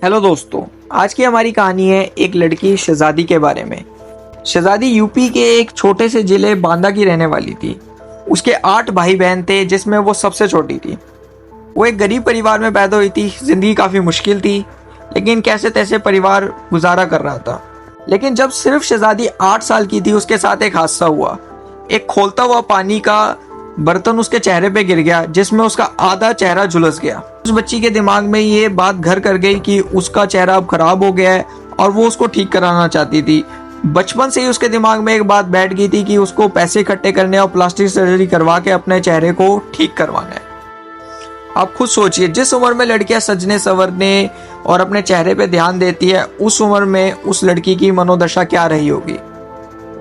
Hello दोस्तों, आज की हमारी कहानी है एक लड़की शहजादी के बारे में। शहजादी यूपी के एक छोटे से जिले बांदा की रहने वाली थी। उसके 8 भाई बहन थे, जिसमें वो सबसे छोटी थी। वो एक गरीब परिवार में पैदा हुई थी। जिंदगी काफ़ी मुश्किल थी, लेकिन कैसे तैसे परिवार गुजारा कर रहा था। लेकिन जब सिर्फ शहजादी 8 साल की थी, उसके साथ एक हादसा हुआ। एक खोलता हुआ पानी का बर्तन उसके चेहरे पे गिर गया, जिसमें उसका आधा चेहरा झुलस गया। उस बच्ची के दिमाग में ये बात घर कर गई कि उसका चेहरा अब खराब हो गया है और वो उसको ठीक कराना चाहती थी। बचपन से ही उसके दिमाग में एक बात बैठ गई थी कि उसको पैसे इकट्ठे करने और प्लास्टिक सर्जरी करवा के अपने चेहरे को ठीक करवाना है। आप खुद सोचिए, जिस उम्र में लड़कियां सजने संवरने और अपने चेहरे पे ध्यान देती है, उस उम्र में उस लड़की की मनोदशा क्या रही होगी।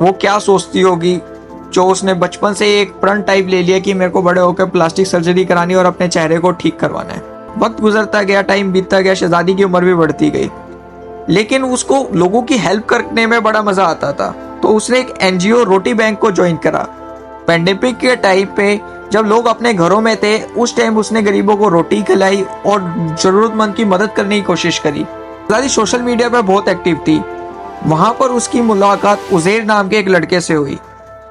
वो क्या सोचती होगी जो उसने बचपन से एक प्रण टाइप ले लिया कि मेरे को बड़े होकर प्लास्टिक सर्जरी करानी और अपने चेहरे को ठीक करवाना है। वक्त गुजरता गया, टाइम बीतता गया, शहजादी की उम्र भी बढ़ती गई, लेकिन उसको लोगों की हेल्प करने में बड़ा मजा आता था। तो उसने एक एनजीओ रोटी बैंक को ज्वाइन करा। पेंडेमिक के टाइम पे जब लोग अपने घरों में थे, उस टाइम उसने गरीबों को रोटी खिलाई और जरूरतमंद की मदद करने की कोशिश करी। शहजादी सोशल मीडिया पर बहुत एक्टिव थी। वहां पर उसकी मुलाकात उजैर नाम के एक लड़के से हुई।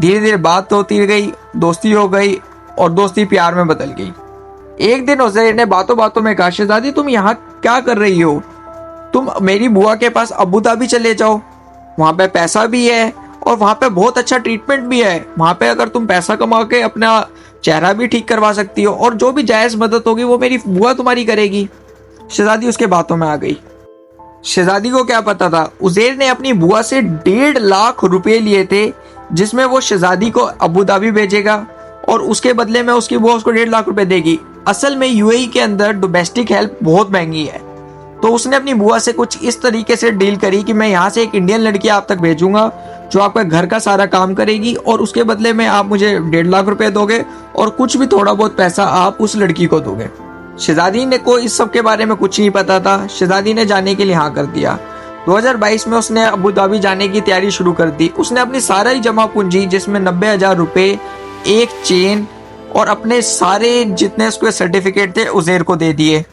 धीरे धीरे बात होती गई, दोस्ती हो गई और दोस्ती प्यार में बदल गई। एक दिन उजैर ने बातों बातों में कहा, शहजादी तुम यहाँ क्या कर रही हो? तुम मेरी बुआ के पास अबू धाबी चले जाओ, वहाँ पे पैसा भी है और वहाँ पे बहुत अच्छा ट्रीटमेंट भी है। वहाँ पे अगर तुम पैसा कमा के अपना चेहरा भी ठीक करवा सकती हो और जो भी जायज़ मदद होगी वो मेरी बुआ तुम्हारी करेगी। शहजादी उसके बातों में आ गई। शहजादी को क्या पता था, उजैर ने अपनी बुआ से 1.5 लाख रुपए लिए थे, जिसमें वो शहजादी को अबू धाबी भेजेगा और उसके बदले में उसकी बुआ उसको 1.5 लाख रुपए देगी। असल में यूएई के अंदर डोमेस्टिक हेल्प बहुत महंगी है, तो उसने अपनी बुआ से कुछ इस तरीके से डील करी कि मैं यहाँ से एक इंडियन लड़की आप तक भेजूंगा जो आपका घर का सारा काम करेगी और उसके बदले में आप मुझे 1.5 लाख रुपए दोगे और कुछ भी थोड़ा बहुत पैसा आप उस लड़की को दोगे। शहजादी ने को इस सब के बारे में कुछ नहीं पता था। शहजादी ने जाने के लिए हाँ कर दिया। 2022 में उसने अबू धाबी जाने की तैयारी शुरू कर दी। उसने अपनी सारा ही जमा पूंजी, जिसमें 90,000 रुपए, एक चेन और अपने सारे जितने उसके सर्टिफिकेट थे उजैर को दे दिए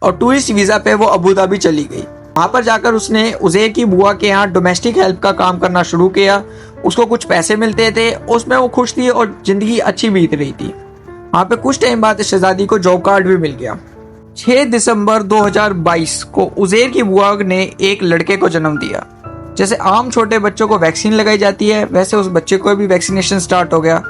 और टूरिस्ट वीजा पे वो अबू धाबी चली गई। वहां पर जाकर उसने उजैर की बुआ के यहाँ डोमेस्टिक हेल्प का काम करना शुरू किया। उसको कुछ पैसे मिलते थे, उसमें वो खुश थी और जिंदगी अच्छी बीत रही थी। वहां पे कुछ टाइम बाद शहजादी को जॉब कार्ड भी मिल गया। 6 दिसंबर 2022 को उजैर की बुआ ने एक लड़के को जन्म दिया। जैसे आम छोटे बच्चों को वैक्सीन लगाई जाती है, वैसे उस बच्चे को भी वैक्सीनेशन स्टार्ट हो गया।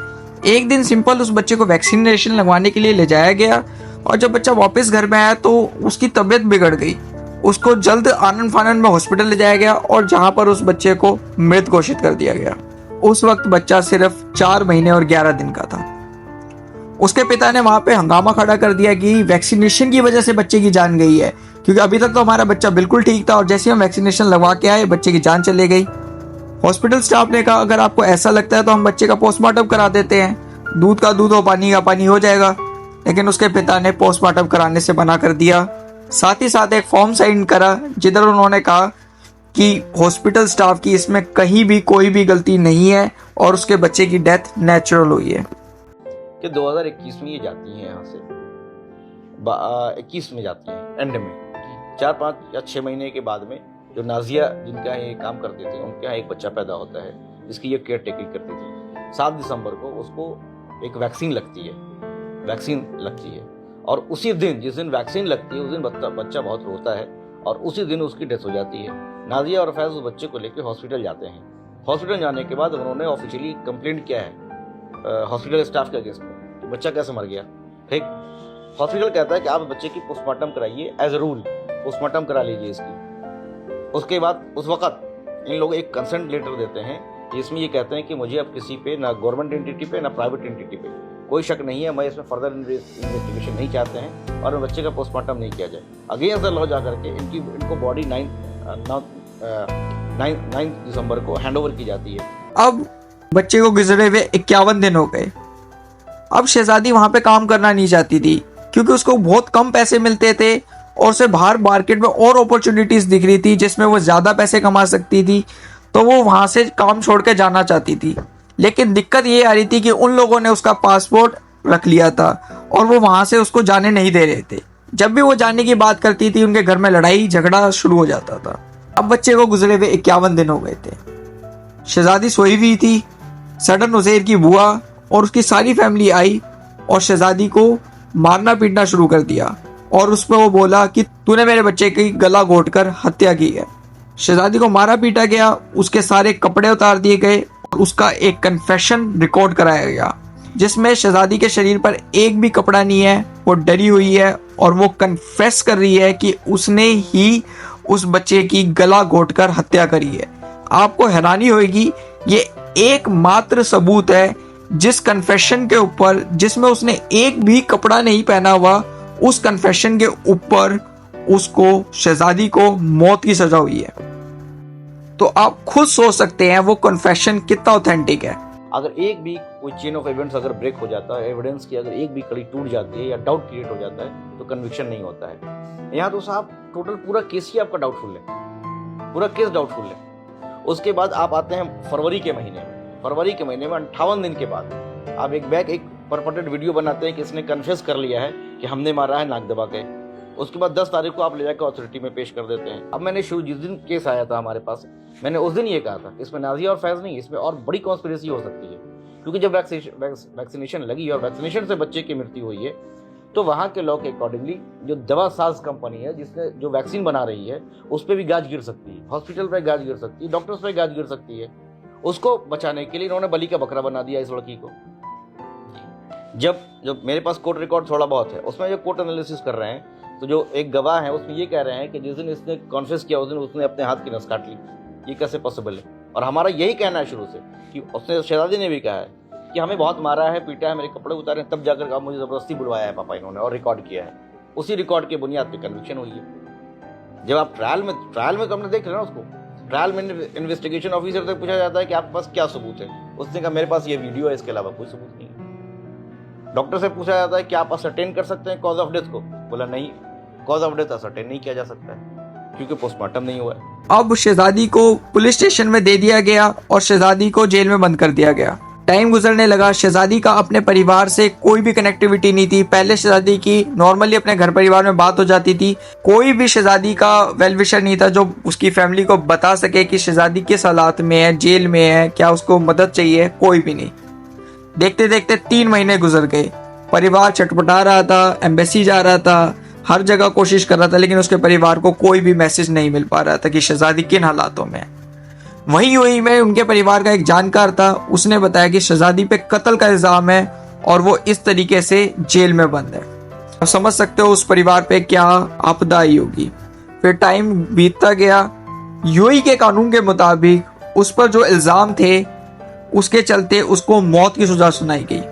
एक दिन सिंपल उस बच्चे को वैक्सीनेशन लगवाने के लिए ले जाया गया और जब बच्चा वापस घर में आया तो उसकी तबीयत बिगड़ गई। उसको जल्द आनन फानन में हॉस्पिटल ले जाया गया और जहां पर उस बच्चे को मृत घोषित कर दिया गया। उस वक्त बच्चा सिर्फ 4 महीने और 11 दिन का था। उसके पिता ने वहां पे हंगामा खड़ा कर दिया कि वैक्सीनेशन की वजह से बच्चे की जान गई है, क्योंकि अभी तक तो हमारा बच्चा बिल्कुल ठीक था और जैसे हम वैक्सीनेशन लगवा के आए बच्चे की जान चले गई। हॉस्पिटल स्टाफ ने कहा, अगर आपको ऐसा लगता है तो हम बच्चे का पोस्टमार्टम करा देते हैं, दूध का दूध और पानी का पानी हो जाएगा। लेकिन उसके पिता ने पोस्टमार्टम कराने से मना कर दिया। साथ ही साथ एक फॉर्म साइन करा जिधर उन्होंने कहा कि हॉस्पिटल स्टाफ की इसमें कहीं भी कोई भी गलती नहीं है और उसके बच्चे की डेथ नेचुरल हुई है। कि 2021 में ये जाती हैं यहाँ से 21 में जाती हैं एंड में 4, 5 या 6 महीने के बाद में जो नाजिया जिनका ये काम करते थे उनके यहाँ एक बच्चा पैदा होता है जिसकी ये केयर टेकिंग करती थी। 7 दिसंबर को उसको एक वैक्सीन लगती है और उसी दिन जिस दिन वैक्सीन लगती है उस दिन बच्चा बहुत रोता है और उसी दिन उसकी डेथ हो जाती है। नाजिया और फैज़ उस बच्चे को लेकर हॉस्पिटल जाते हैं। हॉस्पिटल जाने के बाद उन्होंने ऑफिशियली कंप्लेंट किया है हॉस्पिटल स्टाफ के अगेंस्ट में कि बच्चा कैसे मर गया। ठीक, हॉस्पिटल कहता है कि आप बच्चे की पोस्टमार्टम कराइए, एज अ रूल पोस्टमार्टम करा लीजिए इसकी। उसके बाद उस वक्त इन लोग एक कंसेंट लेटर देते हैं जिसमें ये कहते हैं कि मुझे अब किसी पे, ना गवर्नमेंट एंटिटी पे ना प्राइवेट एंटिटी पे कोई शक नहीं है, मैं इसमें फर्दर इन्वेस्टिगेशन नहीं चाहते हैं और बच्चे का पोस्टमार्टम नहीं किया जाए। अगेंस्ट द लॉ जा करके इनको बॉडी 9 दिसंबर को हैंड ओवर की जाती है। अब बच्चे को गुजरे हुए 51 दिन हो गए। अब शहजादी वहां पे काम करना नहीं चाहती थी क्योंकि उसको बहुत कम पैसे मिलते थे और उसे बाहर मार्केट में और अपॉर्चुनिटीज दिख रही थी जिसमें वो ज्यादा पैसे कमा सकती थी, तो वो वहां से काम छोड़ के जाना चाहती थी। लेकिन दिक्कत ये आ रही थी कि उन लोगों ने उसका पासपोर्ट रख लिया था और वो वहां से उसको जाने नहीं दे रहे थे। जब भी वो जाने की बात करती थी उनके घर में लड़ाई झगड़ा शुरू हो जाता था। अब बच्चे को गुजरे हुए 51 दिन हो गए थे। शहजादी सोई हुई थी। सडन उज़ैर की बुआ और उसकी सारी फैमिली आई और शहजादी को मारना पीटना शुरू कर दिया और उस पर वो बोला कि तूने मेरे बच्चे की गला घोंटकर हत्या की है। शहजादी को मारा पीटा गया, उसके सारे कपड़े उतार दिए गए और उसका एक कन्फेशन रिकॉर्ड कराया गया जिसमें शहजादी के शरीर पर एक भी कपड़ा नहीं है। वो डरी हुई है और वो कन्फेस कर रही है कि उसने ही उस बच्चे की गला घोंटकर हत्या करी है। आपको हैरानी होगी, ये एकमात्र सबूत है जिस कन्फेशन के ऊपर, जिसमें उसने एक भी कपड़ा नहीं पहना हुआ, उस कन्फेशन के ऊपर उसको, शहजादी को मौत की सजा हुई है। तो आप खुद सोच सकते हैं वो कन्फेशन कितना ऑथेंटिक है। अगर एक भी कोई चेन ऑफ इवेंट्स अगर ब्रेक हो जाता है, एविडेंस की अगर एक भी कड़ी टूट जाती है या डाउट क्रिएट हो जाता है तो कन्विक्शन नहीं होता है। यहाँ तो साहब टोटल पूरा केस ही आपका डाउटफुल है, पूरा केस डाउटफुल है। उसके बाद आप आते हैं फरवरी के महीने में। फरवरी के महीने में 58 दिन के बाद आप एक परपटेड वीडियो बनाते हैं कि इसने कन्फेस कर लिया है कि हमने मारा है नाक दबा के। उसके बाद 10 तारीख को आप ले जाकर अथॉरिटी में पेश कर देते हैं। अब मैंने शुरू जिस दिन केस आया था हमारे पास, मैंने उस दिन ये कहा था कि इसमें नाजिया और फैज़ नहीं, इसमें और बड़ी कॉन्स्पिरेसी हो सकती है। क्योंकि जब वैक्सीनेशन लगी और वैक्सीनेशन से बच्चे की मृत्यु हुई है तो वहाँ के लॉ के अकॉर्डिंगली जो दवा साज कंपनी है जिसने जो वैक्सीन बना रही है उस पर भी गाज गिर सकती है, हॉस्पिटल पर गाज गिर सकती है, डॉक्टर्स पर गाज गिर सकती है। उसको बचाने के लिए इन्होंने बलि का बकरा बना दिया इस लड़की को। जब मेरे पास कोर्ट रिकॉर्ड थोड़ा बहुत है, उसमें जो कोर्ट एनालिसिस कर रहे हैं तो जो एक गवाह है उसमें ये कह रहे हैं कि जिस दिन इसने कॉन्फेस किया उस दिन उसने अपने हाथ की नस काट ली। ये कैसे पॉसिबल है? और हमारा यही कहना है शुरू से कि उसने, शहजादी ने भी कहा है कि हमें बहुत मारा है, पीटा है, मेरे कपड़े उतारे, तब जाकर मुझे ज़बरदस्ती बुलवाया है पापा इन्होंने और रिकॉर्ड किया है। उसी रिकॉर्ड के बुनियाद पे कन्विक्शन हुई है। जब आप ट्रायल में तो हमने देख रहे ना उसको, ट्रायल में इन्वेस्टिगेशन ऑफिसर से पूछा जाता है कि आपके पास क्या सबूत है, उसने कहा मेरे पास ये वीडियो है, इसके अलावा कोई सबूत नहीं है। डॉक्टर से पूछा जाता है कि आप असर्टेन कर सकते हैं कॉज ऑफ डेथ को, बोला नहीं, कॉज ऑफ डेथ असर्टेन नहीं किया जा सकता है क्योंकि पोस्टमार्टम नहीं हुआ है। अब शहजादी को पुलिस स्टेशन में दे दिया गया और शहजादी को जेल में बंद कर दिया गया। टाइम गुजरने लगा, शहजादी का अपने परिवार से कोई भी कनेक्टिविटी नहीं थी। पहले शहजादी की नॉर्मली अपने घर परिवार में बात हो जाती थी, कोई भी शहजादी का वेल विशर नहीं था जो उसकी फैमिली को बता सके कि शहजादी किस हालात में है, जेल में है, क्या उसको मदद चाहिए, कोई भी नहीं। देखते देखते 3 महीने गुजर गए। परिवार छटपटा रहा था, एम्बेसी जा रहा था, हर जगह कोशिश कर रहा था, लेकिन उसके परिवार को कोई भी मैसेज नहीं मिल पा रहा था कि शहजादी किन हालातों में है। वहीं में उनके परिवार का एक जानकार था, उसने बताया कि शहजादी पे कत्ल का इल्जाम है और वो इस तरीके से जेल में बंद है। आप समझ सकते हो उस परिवार पे क्या आपदा आई होगी। फिर टाइम बीतता गया। यूएई के कानून के मुताबिक उस पर जो इल्जाम थे उसके चलते उसको मौत की सजा सुनाई गई।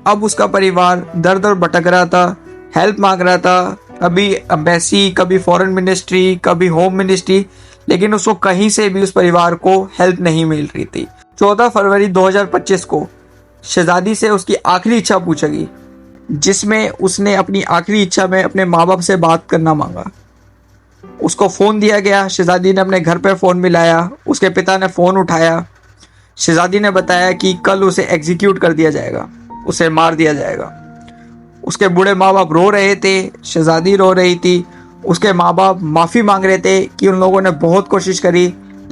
अब उसका परिवार दर दर भटक रहा था, हेल्प मांग रहा था, कभी एम्बेसी, कभी फॉरेन मिनिस्ट्री, कभी होम मिनिस्ट्री, लेकिन उसको कहीं से भी उस परिवार को हेल्प नहीं मिल रही थी। 14 फरवरी 2025 को शहजादी से उसकी आखिरी इच्छा पूछी गई, जिसमें उसने अपनी आखिरी इच्छा में अपने माँ बाप से बात करना मांगा। उसको फ़ोन दिया गया। शहजादी ने अपने घर पर फ़ोन मिलाया, उसके पिता ने फ़ोन उठाया। शहजादी ने बताया कि कल उसे एग्जीक्यूट कर दिया जाएगा, उसे मार दिया जाएगा। उसके बूढ़े माँ बाप रो रहे थे, शहजादी रो रही थी। उसके माँ बाप माफ़ी मांग रहे थे कि उन लोगों ने बहुत कोशिश करी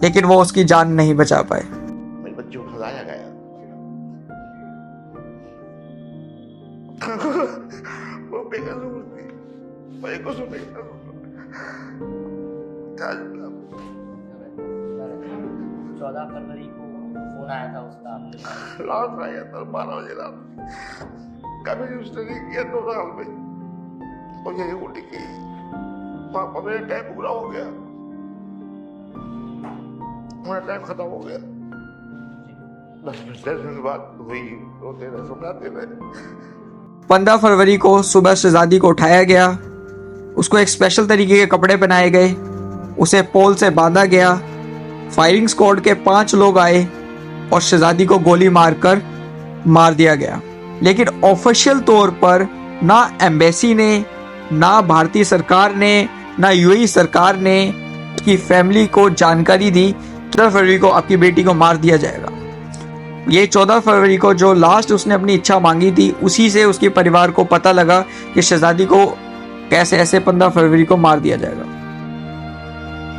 लेकिन वो उसकी जान नहीं बचा पाए। मेरे बच्चे को फंसाया गया। वो बेकसूर थी, मैं कुछ नहीं कर 14 फरवरी को फोन आया था उसका आपके पास? रात आया था 12 बजे रात। कभी उसने नहीं किया 2 साल में और यही उल्टी की। पापा मेरा टाइम पूरा हो गया, मेरा टाइम खत्म हो गया। 10 मिनट बाद हुई, रोते रहे, सुनाते रहे। 15 फरवरी को सुबह शहजादी को उठाया गया। उसको एक स्पेशल तरीके के कपड़े पहनाए गए, उसे पोल से बांधा गया। फायरिंग स्क्वाड के 5 लोग आए और शहजादी को गोली मारकर मार दिया गया। लेकिन ऑफिशियल तौर पर ना एम्बेसी ने, ना भारतीय सरकार ने, ना यूएई सरकार ने की फैमिली को जानकारी दी 14 फरवरी को आपकी बेटी को मार दिया जाएगा। ये 14 फरवरी को जो लास्ट उसने अपनी इच्छा मांगी थी, उसी से उसके परिवार को पता लगा कि शहजादी को कैसे ऐसे 15 फरवरी को मार दिया जाएगा।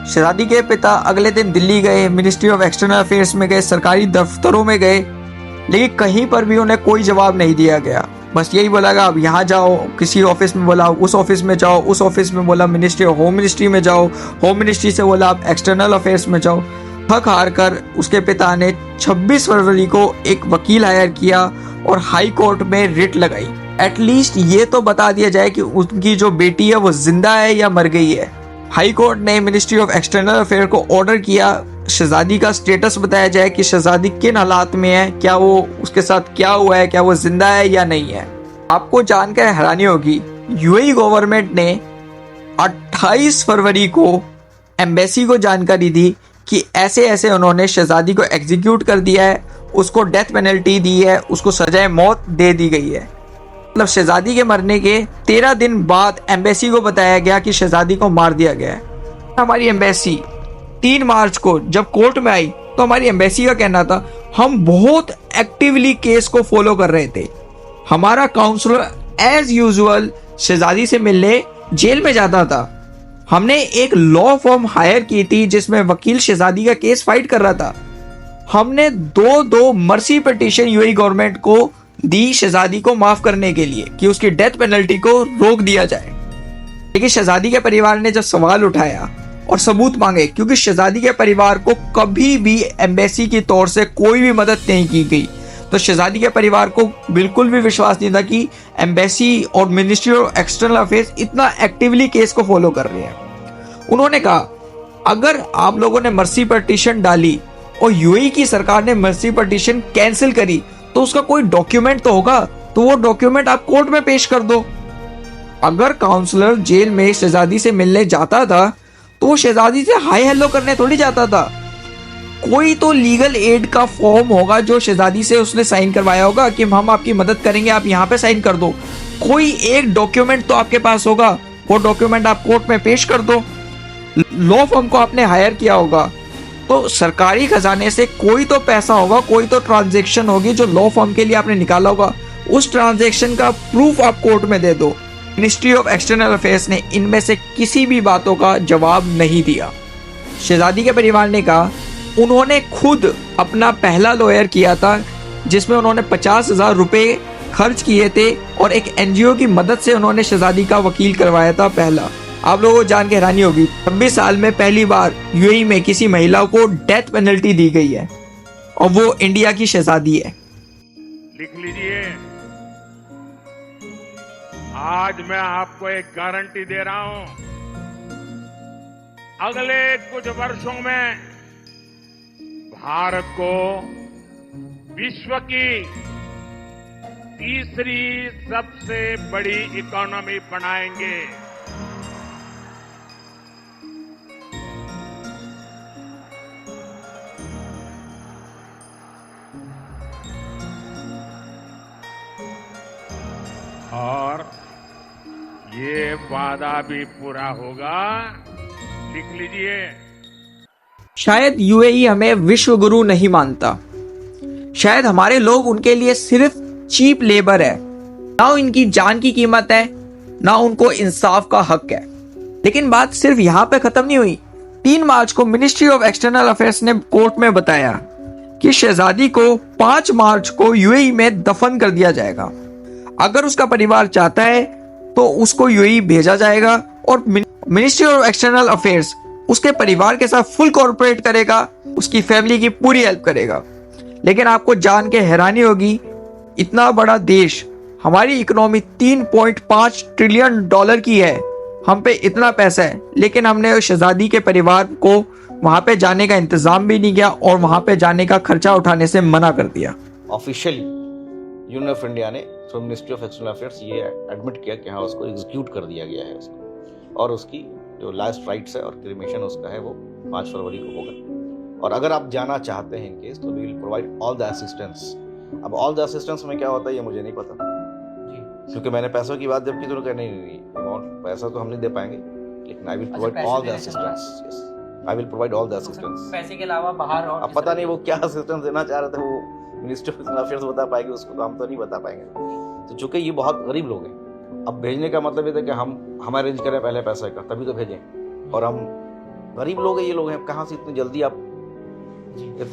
शहजादी के पिता अगले दिन दिल्ली गए, मिनिस्ट्री ऑफ एक्सटर्नल अफेयर्स में गए, सरकारी दफ्तरों में गए, लेकिन कहीं पर भी उन्हें कोई जवाब नहीं दिया गया। बस यही बोला गया अब यहाँ जाओ, किसी ऑफिस में बोला उस ऑफिस में जाओ, उस ऑफिस में बोला मिनिस्ट्री ऑफ होम मिनिस्ट्री में जाओ, होम मिनिस्ट्री से बोला आप एक्सटर्नल अफेयर्स में जाओ। थक हार कर उसके पिता ने 26 फरवरी को एक वकील हायर किया और हाई कोर्ट में रिट लगाई। एटलीस्ट ये तो बता दिया जाए कि उनकी जो बेटी है वो जिंदा है या मर गई है। हाई कोर्ट ने मिनिस्ट्री ऑफ एक्सटर्नल अफेयर को ऑर्डर किया शहजादी का स्टेटस बताया जाए कि शहजादी किन हालात में है, क्या वो उसके साथ क्या हुआ है, क्या वो जिंदा है या नहीं है। आपको जानकर हैरानी होगी, यूएई गवर्नमेंट ने 28 फरवरी को एम्बेसी को जानकारी दी कि ऐसे ऐसे उन्होंने शहजादी को एग्जीक्यूट कर दिया है, उसको डेथ पेनल्टी दी है, उसको सजाए मौत दे दी गई है। मतलब शहजादी के मरने के 13 दिन बाद एम्बेसी को बताया गया कि शहजादी को मार दिया गया है। हमारी एम्बेसी 3 मार्च को जब कोर्ट में आई तो हमारी एम्बेसी का कहना था हम बहुत एक्टिवली केस को फॉलो कर रहे थे। हमारा काउंसलर एज यूजुअल शहजादी से मिलने जेल में जाता था। हमने एक लॉ फर्म हायर की थी जिसमें वकील शहजादी का केस फाइट कर रहा था। हमने दो मर्सी पिटीशन यूएई गवर्नमेंट को दी शहजादी को माफ करने के लिए कि उसकी डेथ पेनल्टी को रोक दिया जाए। लेकिन शहजादी के परिवार ने जब सवाल उठाया और सबूत मांगे, क्योंकि शहजादी के परिवार को कभी भी एम्बेसी की तौर से कोई भी मदद नहीं की गई, तो शहजादी के परिवार को बिल्कुल भी विश्वास नहीं था कि एम्बेसी और मिनिस्ट्री ऑफ एक्सटर्नल अफेयर्स इतना एक्टिवली केस को फॉलो कर रहे हैं। उन्होंने कहा अगर आप लोगों ने मर्सी पिटीशन डाली और यूएई की सरकार ने मर्सी पिटीशन कैंसिल करी तो उसका कोई डॉक्यूमेंट तो होगा, तो वो डॉक्यूमेंट आप कोर्ट में पेश कर दो। अगर काउंसलर जेल में शहजादी से मिलने जाता था तो वो शहजादी से हाय हेलो करने थोड़ी जाता था। कोई तो लीगल एड का फॉर्म होगा जो शहजादी से उसने साइन करवाया होगा कि हम आपकी मदद करेंगे, आप यहाँ पे साइन कर दो। कोई एक डॉक्यूमेंट तो आपके पास होगा, वो डॉक्यूमेंट आप कोर्ट में पेश कर दो। लॉ फर्म को आपने हायर किया होगा तो सरकारी खजाने से कोई तो पैसा होगा, कोई तो ट्रांजैक्शन होगी जो लॉ फर्म के लिए आपने निकाला होगा। उस ट्रांजैक्शन का प्रूफ आप कोर्ट में दे दो। मिनिस्ट्री ऑफ एक्सटर्नल अफेयर्स ने इनमें से किसी भी बातों का जवाब नहीं दिया। शहजादी के परिवार ने कहा उन्होंने खुद अपना पहला लॉयर किया था जिसमें उन्होंने 50,000 रुपये खर्च किए थे और एक एनजीओ की मदद से उन्होंने शहजादी का वकील करवाया था पहला। आप लोगों को जान के हैरानी होगी 26 साल में पहली बार यूएई में किसी महिला को डेथ पेनल्टी दी गई है और वो इंडिया की शहजादी है। लिख लीजिए, आज मैं आपको एक गारंटी दे रहा हूं, अगले कुछ वर्षों में भारत को विश्व की तीसरी सबसे बड़ी इकोनॉमी बनाएंगे। और ये वादा भी पूरा होगा। लिख लीजिए। शायद यूएई हमें विश्व गुरु नहीं मानता, शायद हमारे लोग उनके लिए सिर्फ चीप लेबर है, ना इनकी जान की कीमत है, ना उनको इंसाफ का हक है। लेकिन बात सिर्फ यहाँ पे खत्म नहीं हुई। 3 मार्च को मिनिस्ट्री ऑफ एक्सटर्नल अफेयर्स ने कोर्ट में बताया कि शहजादी को 5 मार्च को यूएई में दफन कर दिया जाएगा। अगर उसका परिवार चाहता है तो उसको यूएई भेजा जाएगा और मिनिस्ट्री ऑफ एक्सटर्नल अफेयर्स उसके परिवार के साथ फुल कोऑपरेट करेगा, उसकी फैमिली की पूरी हेल्प करेगा। लेकिन आपको जान के हैरानी होगी, इतना बड़ा देश, हमारी इकोनॉमी 3.5 ट्रिलियन डॉलर की है, हम पे इतना पैसा है, लेकिन हमने शहजादी के परिवार को वहां पे जाने का इंतजाम भी नहीं किया और वहां पे जाने का खर्चा उठाने से मना कर दिया। ऑफिशियली यूनियन ऑफ इंडिया ने through ministry of external affairs ये एडमिट किया कि हाँ उसको एग्जीक्यूट कर दिया गया है उसको, और उसकी जो लास्ट राइट्स है और क्रिमेशन उसका है वो 5 फरवरी को होगा। और अगर आप जाना चाहते हैं इन केस तो we will provide all the assistance. अब ऑल द असिस्टेंस में क्या होता है ये मुझे नहीं पता, क्योंकि मैंने पैसों की बात जब की तो कहने नहीं, अमाउंट पैसा तो हम नहीं दे पाएंगे, लेकिन I will provide all the assistance. Yes, I will provide all the assistance. पैसे के अलावा बाहर और अब पता नहीं वो क्या असिस्टेंस देना चाह रहे थे, वो मिनिस्ट्री ऑफ एक्सटर्नल अफेयर्स बता पाएगी उसको, तो हम तो नहीं बता पाएंगे। तो चूंकि ये बहुत गरीब लोग हैं अब भेजने का मतलब ये था कि हम अरेंज करें पहले पैसे का, तभी तो भेजें। और हम गरीब लोग हैं, ये लोग हैं, कहाँ से इतनी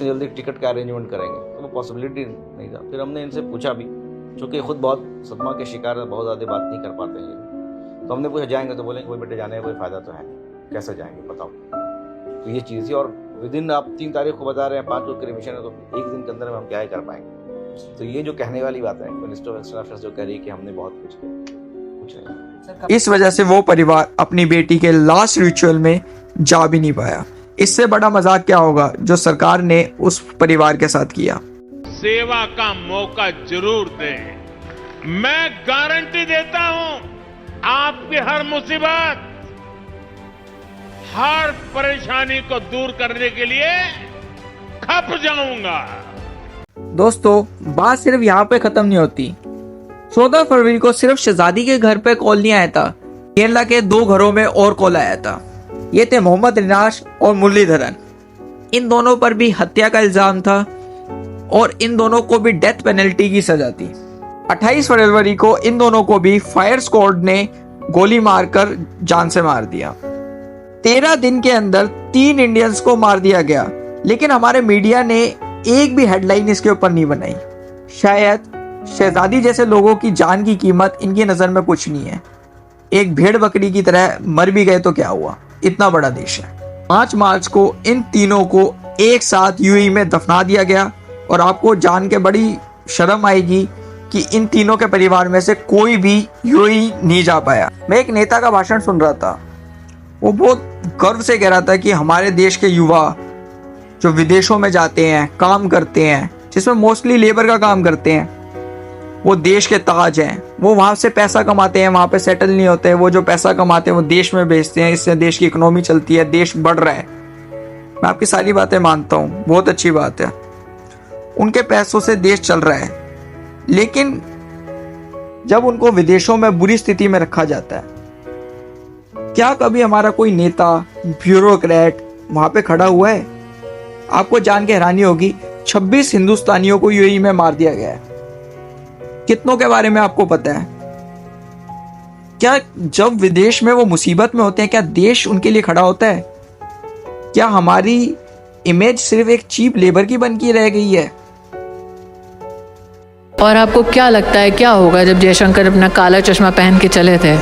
जल्दी टिकट का अरेंजमेंट करेंगे, तो वो पॉसिबिलिटी नहीं था। फिर हमने इनसे पूछा भी, चूँकि खुद बहुत सदमा के शिकार है, बहुत ज़्यादा बात नहीं कर पाते हैं, तो हमने पूछा जाएंगे, तो बोलेंगे कोई बेटे जाने का कोई फ़ायदा तो है, कैसे जाएंगे बताओ। तो ये चीज़ थी। और विदिन आप 3 तारीख को बता रहे हैं 5 लोग की रिमिशन है, तो एक दिन के अंदर में हम क्या ही कर पाएंगे। तो ये जो कहने वाली बात है, मिनिस्टर ऑफ एक्सटर्नल अफेयर्स जो कह रही है कि हमने बहुत कुछ किया, कुछ नहीं। इस वजह से वो परिवार अपनी बेटी के लास्ट रिचुअल में जा भी नहीं पाया। इससे बड़ा मजाक क्या होगा जो सरकार ने उस परिवार के साथ किया। सेवा का मौका जरूर दें। मैं गारंटी देता हूं, आपकी हर मुसीबत, हर परेशानी को दूर करने के लिए खप जाऊंगा। दोस्तों, बात सिर्फ यहाँ पे खत्म नहीं होती। 14 फरवरी को सिर्फ शहजादी के घर पे कॉल नहीं आया था, केरला के 2 घरों में और कॉल आया था। ये थे मोहम्मद रिनाश और मुरलीधरन। इन दोनों पर भी हत्या का इल्जाम था और इन दोनों को भी डेथ पेनल्टी की सजा थी। 28 फरवरी को इन दोनों को भी फायर स्क्वाड ने गोली मारकर जान से मार दिया। 13 दिन के अंदर 3 इंडियंस को मार दिया गया, लेकिन हमारे मीडिया ने एक भी हेडलाइन इसके ऊपर नहीं बनाई। शायद शहजादी जैसे लोगों की जान की कीमत इनकी नज़र में कुछ नहीं है। एक भेड़ बकरी की तरह मर भी गए तो क्या हुआ, इतना बड़ा देश है। 5 मार्च को इन तीनों को एक साथ यूएई में दफना दिया गया। और आपको जान के बड़ी शर्म आएगी कि इन तीनों के परिवार में से कोई भी यूएई नहीं जा पाया। मैं एक नेता का भाषण सुन रहा था, वो बहुत गर्व से कह रहा था कि हमारे देश के युवा जो विदेशों में जाते हैं, काम करते हैं, जिसमें मोस्टली लेबर का काम करते हैं, वो देश के ताज हैं। वो वहाँ से पैसा कमाते हैं, वहाँ पे सेटल नहीं होते हैं। वो जो पैसा कमाते हैं वो देश में भेजते हैं, इससे देश की इकोनॉमी चलती है, देश बढ़ रहा है। मैं आपकी सारी बातें मानता हूँ, बहुत अच्छी बात है, उनके पैसों से देश चल रहा है। लेकिन जब उनको विदेशों में बुरी स्थिति में रखा जाता है, क्या कभी हमारा कोई नेता, ब्यूरोक्रेट वहाँ पे खड़ा हुआ है? आपको जान के हैरानी होगी, 26 हिंदुस्तानियों को यूएई में मार दिया गया है। कितनों के बारे में आपको पता है? क्या जब विदेश में वो मुसीबत में होते हैं, क्या देश उनके लिए खड़ा होता है? क्या हमारी इमेज सिर्फ एक चीप लेबर की बन के रह गई है? और आपको क्या लगता है क्या होगा जब जयशंकर अपना काला चश्मा पहन के चले थे?